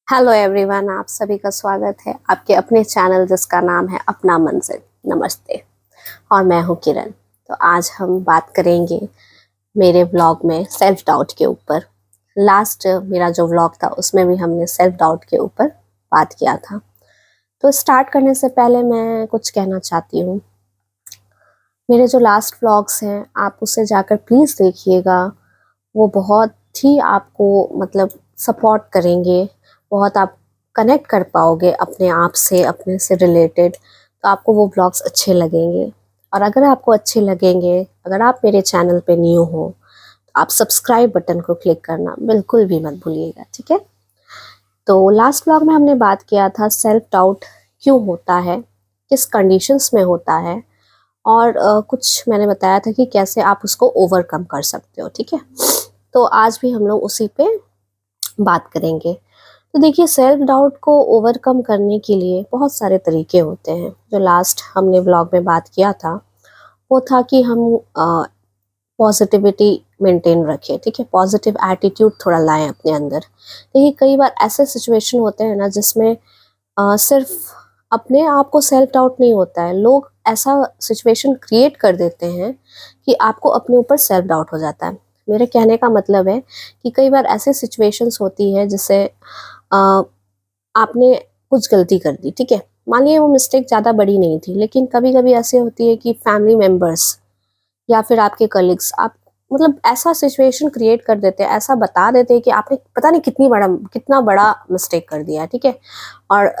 Hello everyone, आप सभी का स्वागत है आपके अपने चैनल जिसका नाम है अपना मंजिल। नमस्ते। और मैं हूँ किरण। तो आज हम बात करेंगे मेरे व्लॉग में सेल्फ डाउट के ऊपर। लास्ट मेरा जो व्लॉग था उसमें भी हमने सेल्फ डाउट के ऊपर बात किया था। तो स्टार्ट करने से पहले मैं कुछ कहना चाहती हूँ। मेरे जो लास्ट व्लॉग्स हैं आप उसे जाकर प्लीज़ देखिएगा। वो बहुत ही आपको मतलब सपोर्ट करेंगे, बहुत आप कनेक्ट कर पाओगे अपने आप से, अपने से रिलेटेड। तो आपको वो ब्लॉग्स अच्छे लगेंगे। और अगर आपको अच्छे लगेंगे, अगर आप मेरे चैनल पे न्यू हो तो आप सब्सक्राइब बटन को क्लिक करना बिल्कुल भी मत भूलिएगा, ठीक है। तो लास्ट ब्लॉग में हमने बात किया था सेल्फ डाउट क्यों होता है, किस कंडीशंस में होता है, और कुछ मैंने बताया था कि कैसे आप उसको ओवरकम कर सकते हो, ठीक है। तो आज भी हम लोग उसी पे बात करेंगे। तो देखिए, सेल्फ डाउट को ओवरकम करने के लिए बहुत सारे तरीके होते हैं। जो लास्ट हमने व्लॉग में बात किया था वो था कि हम पॉजिटिविटी मेंटेन रखें, ठीक है। पॉजिटिव एटीट्यूड थोड़ा लाएं अपने अंदर। देखिए, कई बार ऐसे सिचुएशन होते हैं ना जिसमें सिर्फ अपने आप को सेल्फ डाउट नहीं होता है, लोग ऐसा सिचुएशन क्रिएट कर देते हैं कि आपको अपने ऊपर सेल्फ डाउट हो जाता है। मेरे कहने का मतलब है कि कई बार ऐसे सिचुएशंस होती है जिससे आपने कुछ गलती कर दी, ठीक है। मानिए वो मिस्टेक ज़्यादा बड़ी नहीं थी, लेकिन कभी कभी ऐसे होती है कि फैमिली मेम्बर्स या फिर आपके कलीग्स आप मतलब ऐसा सिचुएशन क्रिएट कर देते हैं, ऐसा बता देते हैं कि आपने पता नहीं कितना बड़ा मिस्टेक कर दिया है, ठीक है। और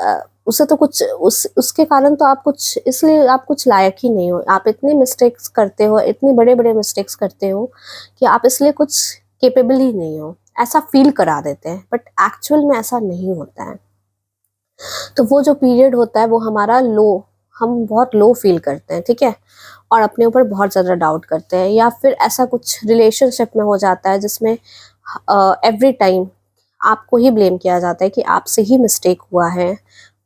उससे तो कुछ उसके कारण तो आप कुछ इसलिए आप कुछ लायक ही नहीं हो। आप इतने मिस्टेक्स करते हो, इतने बड़े बड़े मिस्टेक्स करते हो कि आप इसलिए कुछ केपेबल ही नहीं हो, ऐसा फील करा देते हैं। बट एक्चुअल में ऐसा नहीं होता है। तो वो जो पीरियड होता है वो हमारा लो, हम बहुत लो फील करते हैं, ठीक है। और अपने ऊपर बहुत ज़्यादा डाउट करते हैं, या फिर ऐसा कुछ रिलेशनशिप में हो जाता है जिसमें एवरी टाइम आपको ही ब्लेम किया जाता है कि आपसे ही मिस्टेक हुआ है।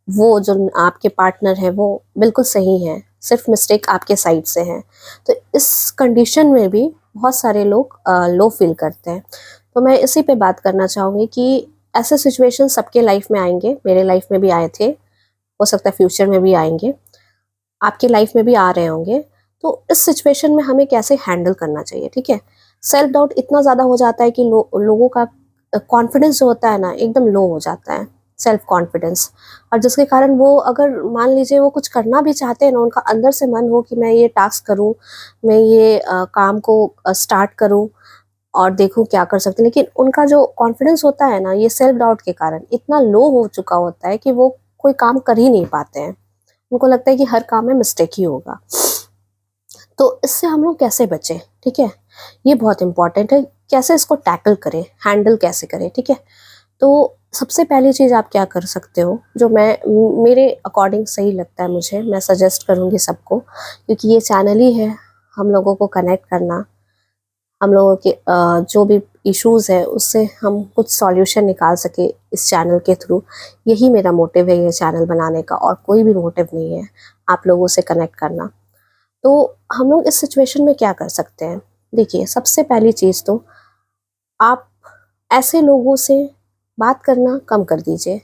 वो जो आपके पार्टनर है वो बिल्कुल सही है, सिर्फ मिस्टेक आपके साइड से है। तो इस कंडीशन में भी बहुत सारे लोग लो फील करते हैं। तो मैं इसी पे बात करना चाहूँगी कि ऐसे सिचुएशन सबके लाइफ में आएंगे, मेरे लाइफ में भी आए थे, हो सकता है फ्यूचर में भी आएंगे, आपके लाइफ में भी आ रहे होंगे। तो इस सिचुएशन में हमें कैसे हैंडल करना चाहिए, ठीक है। सेल्फ डाउट इतना ज़्यादा हो जाता है कि लोगों का कॉन्फिडेंस जो होता है ना एकदम लो हो जाता है, सेल्फ कॉन्फिडेंस। और जिसके कारण वो अगर मान लीजिए वो कुछ करना भी चाहते हैं ना, उनका अंदर से मन हो कि मैं ये टास्क करूं, मैं ये काम को स्टार्ट करूं और देखूं क्या कर सकते हैं, लेकिन उनका जो कॉन्फिडेंस होता है ना ये सेल्फ डाउट के कारण इतना लो हो चुका होता है कि वो कोई काम कर ही नहीं पाते हैं। उनको लगता है कि हर काम में मिस्टेक ही होगा। तो इससे हम लोग कैसे बचें, ठीक है, ये बहुत इंपॉर्टेंट है। कैसे इसको टैकल करें, हैंडल कैसे करें, ठीक है। तो सबसे पहली चीज़ आप क्या कर सकते हो, जो मैं मेरे अकॉर्डिंग सही लगता है मुझे, मैं सजेस्ट करूँगी सबको, क्योंकि ये चैनल ही है हम लोगों को कनेक्ट करना, हम लोगों के जो भी इश्यूज़ है उससे हम कुछ सॉल्यूशन निकाल सके इस चैनल के थ्रू। यही मेरा मोटिव है ये चैनल बनाने का, और कोई भी मोटिव नहीं है आप लोगों से कनेक्ट करना। तो हम लोग इस सिचुएशन में क्या कर सकते हैं। देखिए, सबसे पहली चीज़ तो आप ऐसे लोगों से बात करना कम कर दीजिए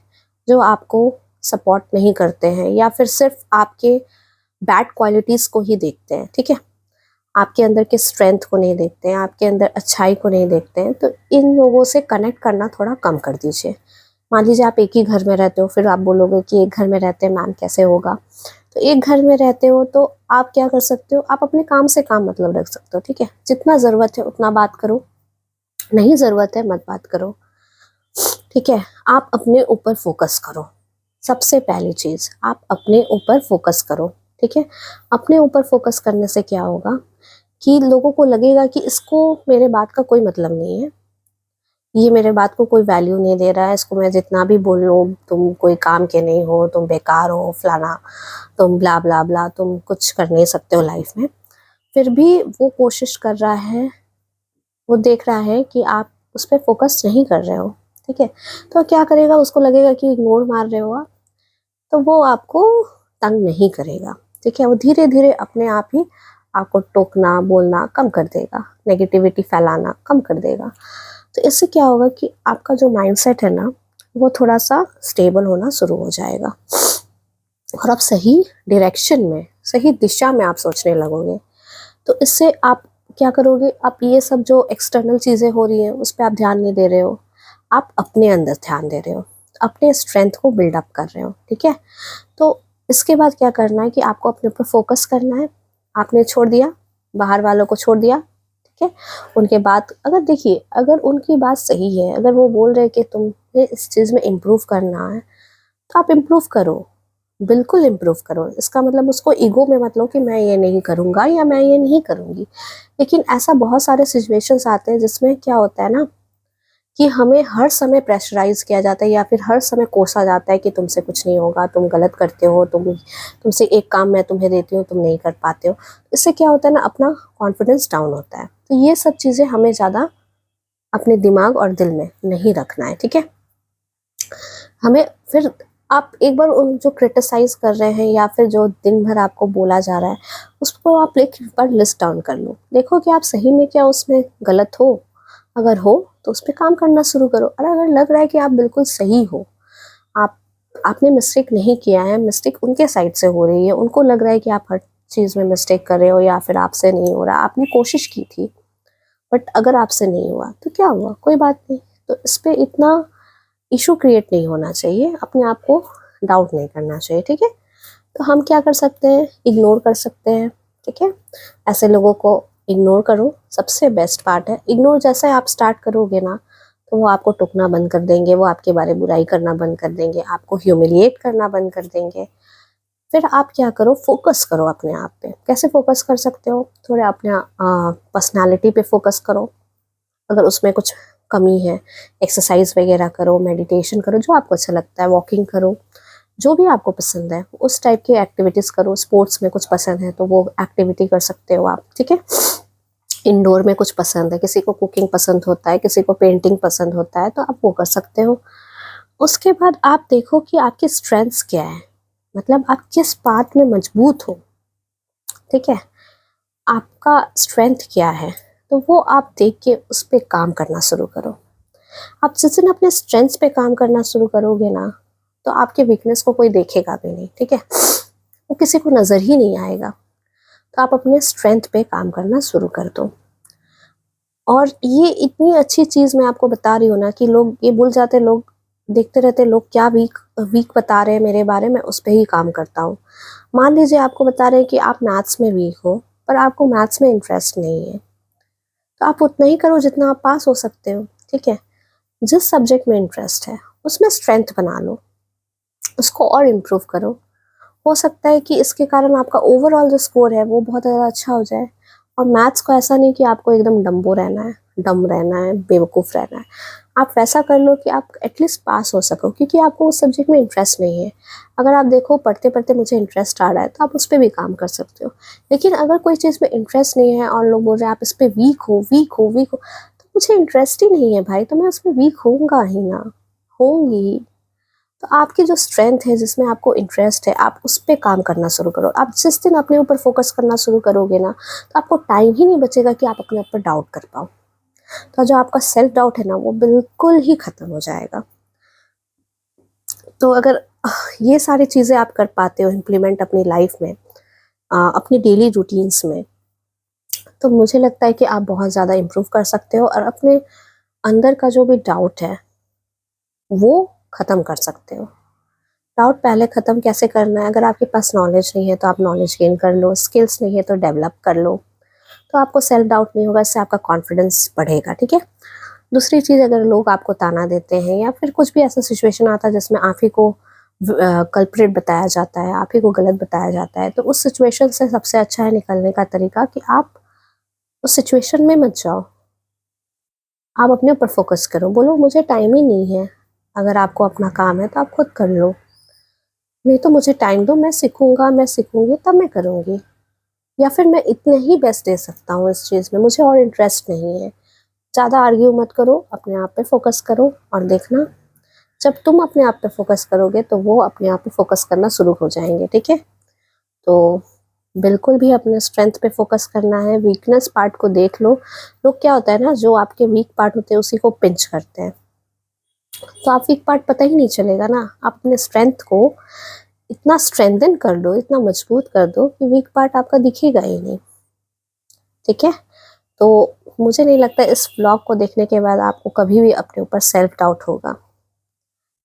जो आपको सपोर्ट नहीं करते हैं, या फिर सिर्फ आपके बैड क्वालिटीज़ को ही देखते हैं, ठीक है। आपके अंदर के स्ट्रेंथ को नहीं देखते हैं, आपके अंदर अच्छाई को नहीं देखते हैं। तो इन लोगों से कनेक्ट करना थोड़ा कम कर दीजिए। मान लीजिए आप एक ही घर में रहते हो, फिर आप बोलोगे कि एक घर में रहते हैं मैम कैसे होगा। तो एक घर में रहते हो तो आप क्या कर सकते हो, आप अपने काम से काम मतलब रख सकते हो, ठीक है। जितना ज़रूरत है उतना बात करो, नहीं ज़रूरत है मत बात करो, ठीक है। आप अपने ऊपर फोकस करो। सबसे पहली चीज़ आप अपने ऊपर फोकस करो, ठीक है। अपने ऊपर फोकस करने से क्या होगा कि लोगों को लगेगा कि इसको मेरे बात का कोई मतलब नहीं है, ये मेरे बात को कोई वैल्यू नहीं दे रहा है, इसको मैं जितना भी बोल लूँ तुम कोई काम के नहीं हो, तुम बेकार हो, फलाना, तुम ब्ला ब्ला ब्ला, तुम कुछ कर नहीं सकते हो लाइफ में। फिर भी वो कोशिश कर रहा है, वो देख रहा है कि आप उस पर फोकस नहीं कर रहे हो, ठीक है। तो क्या करेगा, उसको लगेगा कि इग्नोर मार रहे हो आप, तो वो आपको तंग नहीं करेगा, ठीक है। वो धीरे धीरे अपने आप ही आपको टोकना बोलना कम कर देगा, नेगेटिविटी फैलाना कम कर देगा। तो इससे क्या होगा कि आपका जो माइंडसेट है ना वो थोड़ा सा स्टेबल होना शुरू हो जाएगा और आप सही डायरेक्शन में, सही दिशा में आप सोचने लगोगे। तो इससे आप क्या करोगे, आप ये सब जो एक्सटर्नल चीज़ें हो रही हैं उस पर आप ध्यान नहीं दे रहे हो, आप अपने अंदर ध्यान दे रहे हो, अपने स्ट्रेंथ को बिल्डअप कर रहे हो। ठीक है, तो इसके बाद क्या करना है कि आपको अपने ऊपर फोकस करना है। आपने छोड़ दिया, बाहर वालों को छोड़ दिया, ठीक है। उनके बात अगर देखिए, अगर उनकी बात सही है, अगर वो बोल रहे हैं कि तुम्हें इस चीज़ में इम्प्रूव करना है, तो आप इम्प्रूव करो, बिल्कुल इम्प्रूव करो। इसका मतलब उसको ईगो में मत लो कि मैं ये नहीं करूँगा या मैं ये नहीं करूँगी। लेकिन ऐसा बहुत सारे सिचुएशंस आते हैं जिसमें क्या होता है ना कि हमें हर समय प्रेशराइज किया जाता है या फिर हर समय कोसा जाता है कि तुमसे कुछ नहीं होगा, तुम गलत करते हो, तुमसे एक काम मैं तुम्हें देती हूँ, तुम नहीं कर पाते हो। इससे क्या होता है ना, अपना कॉन्फिडेंस डाउन होता है। तो ये सब चीज़ें हमें ज़्यादा अपने दिमाग और दिल में नहीं रखना है, ठीक है। हमें फिर आप एक बार उन जो क्रिटिसाइज कर रहे हैं या फिर जो दिन भर आपको बोला जा रहा है, उसको आप एक बार लिस्ट डाउन कर लो, देखो कि आप सही में क्या उसमें गलत हो। अगर हो तो उस पर काम करना शुरू करो, और अगर लग रहा है कि आप बिल्कुल सही हो, आप आपने मिस्टेक नहीं किया है, मिस्टेक उनके साइड से हो रही है, उनको लग रहा है कि आप हर चीज़ में मिस्टेक कर रहे हो या फिर आपसे नहीं हो रहा, आपने कोशिश की थी बट अगर आपसे नहीं हुआ तो क्या हुआ, कोई बात नहीं। तो इस पर इतना इशू क्रिएट नहीं होना चाहिए, अपने आप को डाउट नहीं करना चाहिए, ठीक है। तो हम क्या कर सकते हैं, इग्नोर कर सकते हैं, ठीक है। ऐसे लोगों को इग्नोर करो, सबसे बेस्ट पार्ट है इग्नोर। जैसे आप स्टार्ट करोगे ना, तो वो आपको टोकना बंद कर देंगे, वो आपके बारे में बुराई करना बंद कर देंगे, आपको ह्यूमिलिएट करना बंद कर देंगे। फिर आप क्या करो, फोकस करो अपने आप पे। कैसे फोकस कर सकते हो, थोड़े अपने पर्सनालिटी पे फोकस करो, अगर उसमें कुछ कमी है, एक्सरसाइज वगैरह करो, मेडिटेशन करो, जो आपको अच्छा लगता है, वॉकिंग करो, जो भी आपको पसंद है उस टाइप की एक्टिविटीज़ करो। स्पोर्ट्स में कुछ पसंद है तो वो एक्टिविटी कर सकते हो आप, ठीक है। इंडोर में कुछ पसंद है, किसी को कुकिंग पसंद होता है, किसी को पेंटिंग पसंद होता है, तो आप वो कर सकते हो। उसके बाद आप देखो कि आपकी स्ट्रेंथ्स क्या है, मतलब आप किस पार्ट में मजबूत हो, ठीक है। आपका स्ट्रेंथ क्या है, तो वो आप देख के उस पर काम करना शुरू करो। आप जिस दिन अपने स्ट्रेंथ्स पे काम करना शुरू करोगे ना, तो आपके वीकनेस को कोई देखेगा भी नहीं, ठीक है, वो किसी को नज़र ही नहीं आएगा। तो आप अपने स्ट्रेंथ पे काम करना शुरू कर दो। और ये इतनी अच्छी चीज़ मैं आपको बता रही हूँ ना कि लोग ये भूल जाते, लोग देखते रहते लोग क्या वीक वीक बता रहे हैं मेरे बारे में, उस पर ही काम करता हूँ। मान लीजिए आपको बता रहे हैं कि आप मैथ्स में वीक हो, पर आपको मैथ्स में इंटरेस्ट नहीं है, तो आप उतना ही करो जितना आप पास हो सकते हो, ठीक है। जिस सब्जेक्ट में इंटरेस्ट है उसमें स्ट्रेंथ बना लो, उसको और इम्प्रूव करो। हो सकता है कि इसके कारण आपका ओवरऑल जो स्कोर है वो बहुत ज़्यादा अच्छा हो जाए। और मैथ्स को ऐसा नहीं कि आपको एकदम डम्बो रहना है, डम रहना है, बेवकूफ़ रहना है। आप वैसा कर लो कि आप एटलीस्ट पास हो सको, क्योंकि आपको उस सब्जेक्ट में इंटरेस्ट नहीं है। अगर आप देखो पढ़ते पढ़ते मुझे इंटरेस्ट आ रहा है, तो आप उस पर भी काम कर सकते हो। लेकिन अगर कोई चीज़ में इंटरेस्ट नहीं है और लोग बोल रहे हैं आप इस पर वीक हो, वीक हो, वीक हो, तो मुझे इंटरेस्ट ही नहीं है भाई, तो मैं उसमें वीक होऊंगा ही ना, होंगी। तो आपकी जो स्ट्रेंथ है, जिसमें आपको इंटरेस्ट है, आप उस पे काम करना शुरू करो। आप जिस दिन अपने ऊपर फोकस करना शुरू करोगे ना, तो आपको टाइम ही नहीं बचेगा कि आप अपने ऊपर डाउट कर पाओ। तो जो आपका सेल्फ डाउट है ना, वो बिल्कुल ही ख़त्म हो जाएगा। तो अगर ये सारी चीज़ें आप कर पाते हो इम्प्लीमेंट अपनी लाइफ में, अपनी डेली रूटीन्स में, तो मुझे लगता है कि आप बहुत ज़्यादा इम्प्रूव कर सकते हो और अपने अंदर का जो भी डाउट है वो ख़त्म कर सकते हो। डाउट पहले ख़त्म कैसे करना है, अगर आपके पास नॉलेज नहीं है तो आप नॉलेज गेन कर लो, स्किल्स नहीं है तो डेवलप कर लो, तो आपको सेल्फ डाउट नहीं होगा, इससे आपका कॉन्फिडेंस बढ़ेगा, ठीक है। दूसरी चीज़, अगर लोग आपको ताना देते हैं या फिर कुछ भी ऐसा सिचुएशन आता है जिसमें आप ही को कल्प्रिट बताया जाता है, आप ही को गलत बताया जाता है, तो उस सिचुएशन से सबसे अच्छा है निकलने का तरीका कि आप उस सिचुएशन में मत जाओ, आप अपने ऊपर फोकस करो। बोलो मुझे टाइम ही नहीं है, अगर आपको अपना काम है तो आप खुद कर लो, नहीं तो मुझे टाइम दो, मैं सीखूंगा, मैं सीखूंगी तब मैं करूँगी, या फिर मैं इतने ही बेस्ट दे सकता हूँ इस चीज़ में, मुझे और इंटरेस्ट नहीं है। ज़्यादा आर्ग्यू मत करो, अपने आप पे फोकस करो और देखना, जब तुम अपने आप पे फोकस करोगे तो वो अपने आप पे फोकस करना शुरू हो जाएंगे, ठीक है। तो बिल्कुल भी अपने स्ट्रेंथ पे फोकस करना है, वीकनेस पार्ट को देख लो। लोग क्या होता है ना, जो आपके वीक पार्ट होते हैं उसी को पिंच करते हैं, तो आप वीक पार्ट पता ही नहीं चलेगा ना। आप अपने स्ट्रेंथ को इतना स्ट्रेंथन कर दो, इतना मजबूत कर दो कि वीक पार्ट आपका दिखेगा ही नहीं। ठीक है, तो मुझे नहीं लगता इस व्लॉग को देखने के बाद आपको कभी भी अपने ऊपर सेल्फ डाउट होगा।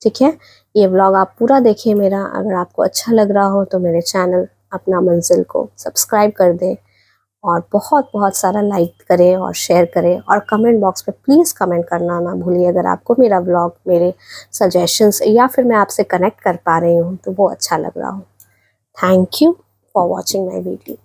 ठीक है, ये व्लॉग आप पूरा देखिए मेरा। अगर आपको अच्छा लग रहा हो तो मेरे चैनल अपना मंजिल को सब्सक्राइब कर दें और बहुत बहुत सारा लाइक करें और शेयर करें, और कमेंट बॉक्स में प्लीज़ कमेंट करना ना भूलिए अगर आपको मेरा व्लॉग, मेरे सजेशंस या फिर मैं आपसे कनेक्ट कर पा रही हूँ तो वो अच्छा लग रहा हो। Thank you for watching my video.